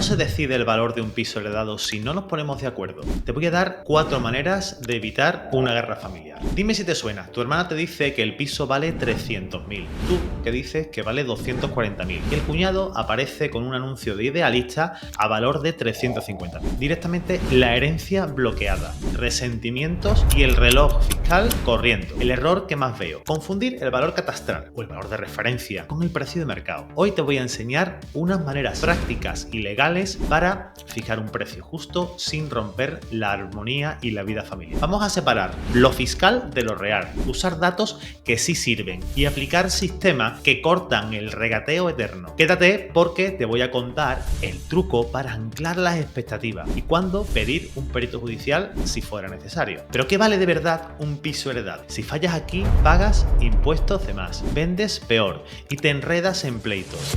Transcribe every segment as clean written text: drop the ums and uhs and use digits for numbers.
se decide el valor de un piso heredado si no nos ponemos de acuerdo? Te voy a dar 4 maneras de evitar una guerra familiar. Dime si te suena. Tu hermana te dice que el piso vale 300.000. Tú que dices que vale 240.000. Y el cuñado aparece con un anuncio de Idealista a valor de 350.000. Directamente la herencia bloqueada, resentimientos y el reloj fiscal corriendo. El error que más veo: confundir el valor catastral o el valor de referencia con el precio de mercado. Hoy te voy a enseñar unas maneras prácticas y legales para fijar un precio justo sin romper la armonía y la vida familiar. Vamos a separar lo fiscal de lo real, usar datos que sí sirven y aplicar sistemas que cortan el regateo eterno. Quédate porque te voy a contar el truco para anclar las expectativas y cuándo pedir un perito judicial si fuera necesario. ¿Pero qué vale de verdad un piso heredado? Si fallas aquí, pagas impuestos de más, vendes peor y te enredas en pleitos.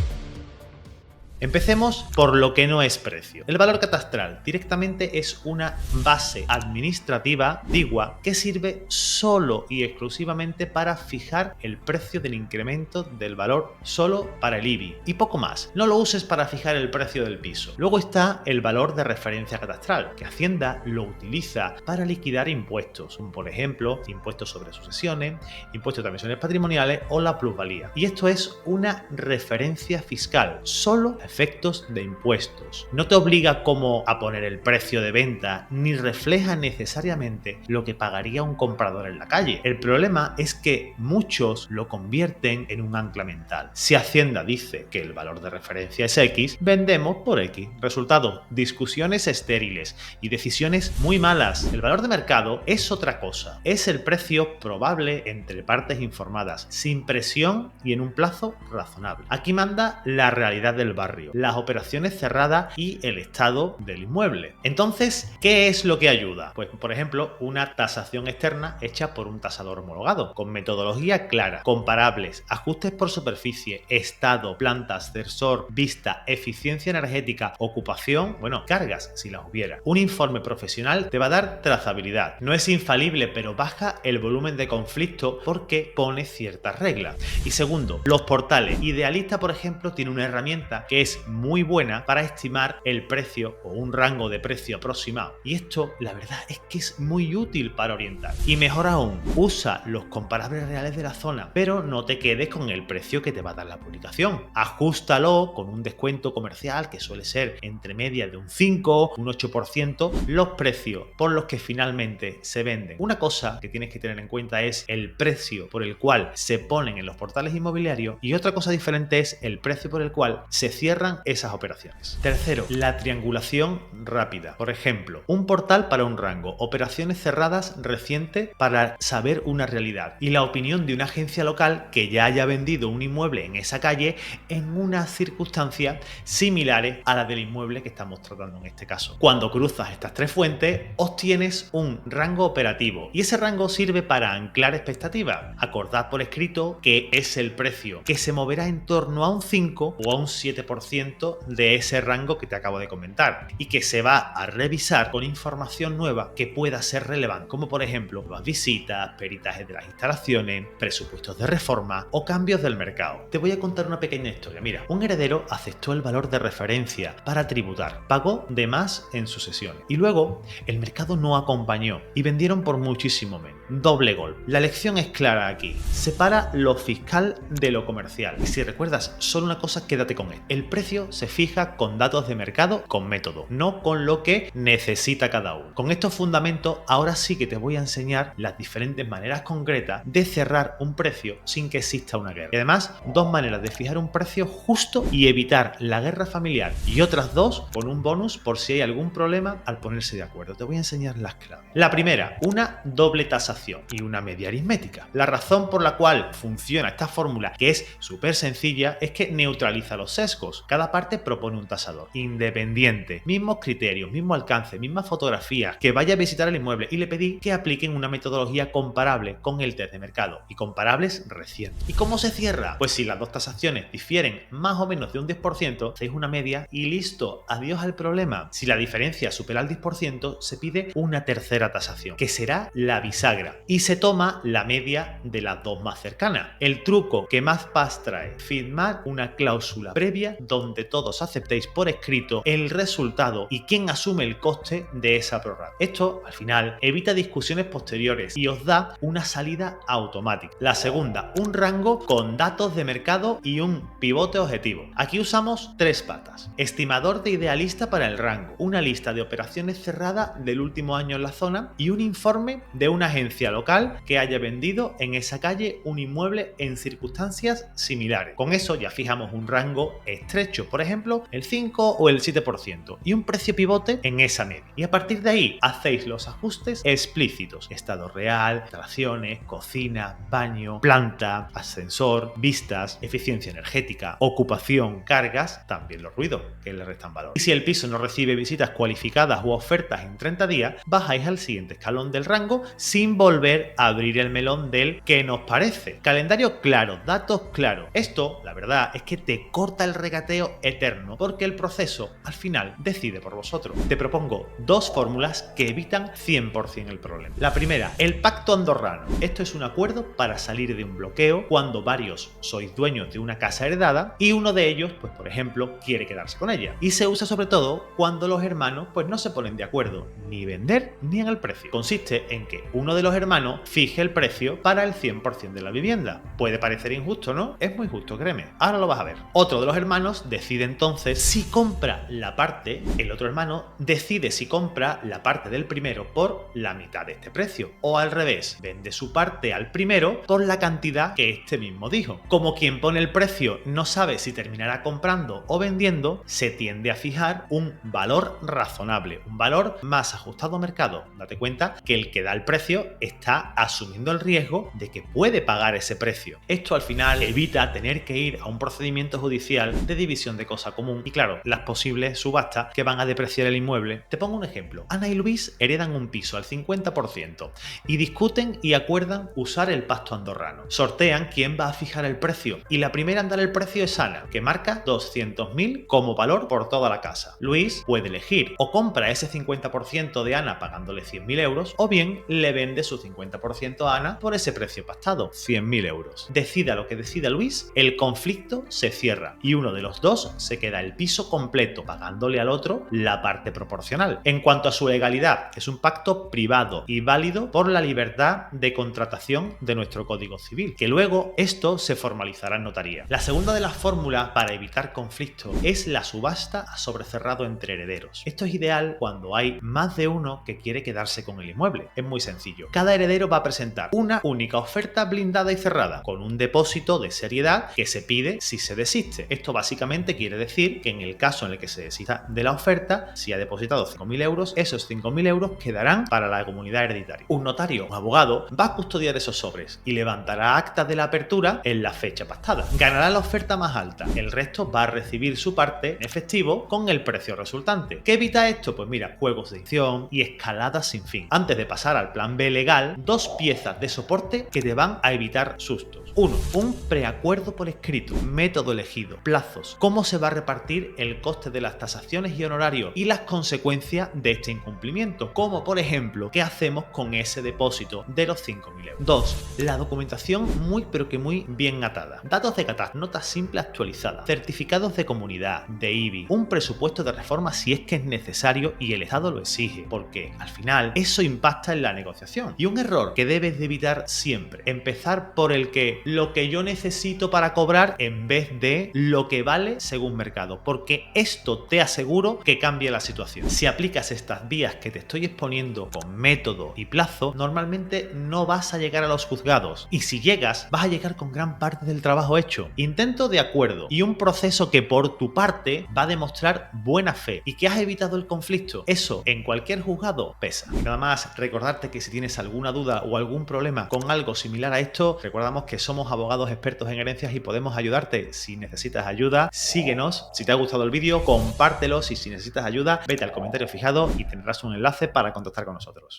Empecemos por lo que no es precio. El valor catastral directamente es una base administrativa digua que sirve solo y exclusivamente para fijar el precio del incremento del valor solo para el IBI y poco más. No lo uses para fijar el precio del piso. Luego está el valor de referencia catastral, que Hacienda lo utiliza para liquidar impuestos, por ejemplo, impuestos sobre sucesiones, impuestos de transmisiones patrimoniales o la plusvalía. Y esto es una referencia fiscal, solo efectos de impuestos. No te obliga como a poner el precio de venta ni refleja necesariamente lo que pagaría un comprador en la calle. El problema es que muchos lo convierten en un ancla mental. Si Hacienda dice que el valor de referencia es X, vendemos por X. Resultado: discusiones estériles y decisiones muy malas. El valor de mercado es otra cosa. Es el precio probable entre partes informadas, sin presión y en un plazo razonable. Aquí manda la realidad del barrio, las operaciones cerradas y el estado del inmueble. Entonces, ¿qué es lo que ayuda? Pues, por ejemplo, una tasación externa hecha por un tasador homologado, con metodología clara, comparables, ajustes por superficie, estado, planta, ascensor, vista, eficiencia energética, ocupación, cargas si las hubiera. Un informe profesional te va a dar trazabilidad. No es infalible, pero baja el volumen de conflicto porque pone ciertas reglas. Y segundo, los portales. Idealista, por ejemplo, tiene una herramienta que es muy buena para estimar el precio o un rango de precio aproximado. Y esto, la verdad, es que es muy útil para orientar. Y mejor aún, usa los comparables reales de la zona, pero no te quedes con el precio que te va a dar la publicación. Ajústalo con un descuento comercial que suele ser entre media de un 5, un 8%, los precios por los que finalmente se venden. Una cosa que tienes que tener en cuenta es el precio por el cual se ponen en los portales inmobiliarios y otra cosa diferente es el precio por el cual se cierran esas operaciones. Tercero, la triangulación rápida. Por ejemplo, un portal para un rango, operaciones cerradas recientes para saber una realidad y la opinión de una agencia local que ya haya vendido un inmueble en esa calle en unas circunstancias similares a las del inmueble que estamos tratando en este caso. Cuando cruzas estas 3 fuentes, obtienes un rango operativo y ese rango sirve para anclar expectativas. Acordad por escrito que es el precio que se moverá en torno a un 5 o a un 7% de ese rango que te acabo de comentar y que se va a revisar con información nueva que pueda ser relevante, como por ejemplo nuevas visitas, peritajes de las instalaciones, presupuestos de reforma o cambios del mercado. Te voy a contar una pequeña historia. Mira, un heredero aceptó el valor de referencia para tributar, pagó de más en sucesiones y luego el mercado no acompañó y vendieron por muchísimo menos. Doble golpe. La lección es clara aquí. Separa lo fiscal de lo comercial. Y si recuerdas solo una cosa, quédate con él. El precio se fija con datos de mercado, con método, no con lo que necesita cada uno. Con estos fundamentos, ahora sí que te voy a enseñar las diferentes maneras concretas de cerrar un precio sin que exista una guerra. Y además, 2 maneras de fijar un precio justo y evitar la guerra familiar. Y otras 2 con un bonus por si hay algún problema al ponerse de acuerdo. Te voy a enseñar las claves. La primera, una doble tasación y una media aritmética. La razón por la cual funciona esta fórmula, que es súper sencilla, es que neutraliza los sesgos. Cada parte propone un tasador independiente, mismos criterios, mismo alcance, mismas fotografías, que vaya a visitar el inmueble y le pedí que apliquen una metodología comparable con el test de mercado y comparables recientes. ¿Y cómo se cierra? Pues si las 2 tasaciones difieren más o menos de un 10%, hacéis una media y listo, adiós al problema. Si la diferencia supera el 10%, se pide una tercera tasación, que será la bisagra. salga y se toma la media de las dos más cercanas. El truco que más paz trae: firmar una cláusula previa donde todos aceptéis por escrito el resultado y quién asume el coste de esa prórroga. Esto, al final, evita discusiones posteriores y os da una salida automática. La segunda, un rango con datos de mercado y un pivote objetivo. Aquí usamos tres patas: estimador de idealista para el rango, una lista de operaciones cerradas del último año en la zona y un informe de una agencia local que haya vendido en esa calle un inmueble en circunstancias similares. Con eso ya fijamos un rango estrecho, por ejemplo el 5 o el 7%, y un precio pivote en esa media. Y a partir de ahí hacéis los ajustes explícitos: estado real, instalaciones, cocina, baño, planta, ascensor, vistas, eficiencia energética, ocupación, cargas, también los ruidos que le restan valor. Y si el piso no recibe visitas cualificadas u ofertas en 30 días, bajáis al siguiente escalón del rango sin volver a abrir el melón del ¿qué nos parece? Calendario claro, datos claros. Esto, la verdad, es que te corta el regateo eterno, porque el proceso al final decide por vosotros. Te propongo dos fórmulas que evitan 100% el problema. La primera, el pacto andorrano. Esto es un acuerdo para salir de un bloqueo cuando varios sois dueños de una casa heredada y uno de ellos, pues por ejemplo, quiere quedarse con ella. Y se usa sobre todo cuando los hermanos pues no se ponen de acuerdo ni vender ni en el precio. Consiste en que uno de los hermanos fije el precio para el 100% de la vivienda. Puede parecer injusto, ¿no? Es muy justo, créeme. Ahora lo vas a ver. Otro de los hermanos decide entonces si compra la parte, el otro hermano decide si compra la parte del primero por la mitad de este precio, o al revés, vende su parte al primero por la cantidad que este mismo dijo. Como quien pone el precio no sabe si terminará comprando o vendiendo, se tiende a fijar un valor razonable, un valor más ajustado a mercado. Date cuenta que el que da el precio está asumiendo el riesgo de que puede pagar ese precio. Esto al final evita tener que ir a un procedimiento judicial de división de cosa común y, claro, las posibles subastas que van a depreciar el inmueble. Te pongo un ejemplo. Ana y Luis heredan un piso al 50% y discuten y acuerdan usar el pacto andorrano. Sortean quién va a fijar el precio y la primera en dar el precio es Ana, que marca 200.000 como valor por toda la casa. Luis puede elegir: o compra ese 50% de Ana pagándole 100.000 euros, o bien le vende su 50% a Ana por ese precio pactado, 100.000 euros. Decida lo que decida Luis, el conflicto se cierra y uno de los dos se queda el piso completo, pagándole al otro la parte proporcional. En cuanto a su legalidad, es un pacto privado y válido por la libertad de contratación de nuestro Código Civil, que luego esto se formalizará en notaría. La segunda de las fórmulas para evitar conflictos es la subasta a sobrecerrado entre herederos. Esto es ideal cuando hay más de uno que quiere quedarse con el inmueble. Es muy sencillo. Cada heredero va a presentar una única oferta blindada y cerrada, con un depósito de seriedad que se pide si se desiste. Esto básicamente quiere decir que en el caso en el que se desista de la oferta, si ha depositado 5.000 euros, esos 5.000 euros quedarán para la comunidad hereditaria. Un notario o abogado va a custodiar esos sobres y levantará actas de la apertura en la fecha pactada. Ganará la oferta más alta. El resto va a recibir su parte en efectivo con el precio resultante. ¿Qué evita esto? Pues mira, juegos de edición y escaladas sin fin. Antes de pasar al plan B legal, dos piezas de soporte que te van a evitar sustos. 1. Un preacuerdo por escrito, método elegido, plazos, cómo se va a repartir el coste de las tasaciones y honorarios y las consecuencias de este incumplimiento, como por ejemplo, ¿qué hacemos con ese depósito de los 5.000 euros? 2. La documentación muy pero que muy bien atada. Datos de catastro, notas simples actualizadas, certificados de comunidad, de IBI, un presupuesto de reforma si es que es necesario y el Estado lo exige, porque al final eso impacta en la negociación. Y un error que debes de evitar siempre: empezar por el que lo que yo necesito para cobrar en vez de lo que vale según mercado, porque esto te aseguro que cambia la situación. Si aplicas estas vías que te estoy exponiendo con método y plazo, normalmente no vas a llegar a los juzgados, y si llegas, vas a llegar con gran parte del trabajo hecho. Intento de acuerdo y un proceso que por tu parte va a demostrar buena fe y que has evitado el conflicto. Eso en cualquier juzgado pesa. Y nada más, recordarte que si tienes alguna duda o algún problema con algo similar a esto, recordamos que somos abogados expertos en herencias y podemos ayudarte. Si necesitas ayuda, síguenos. Si te ha gustado el vídeo, compártelo. Y si necesitas ayuda, vete al comentario fijado y tendrás un enlace para contactar con nosotros.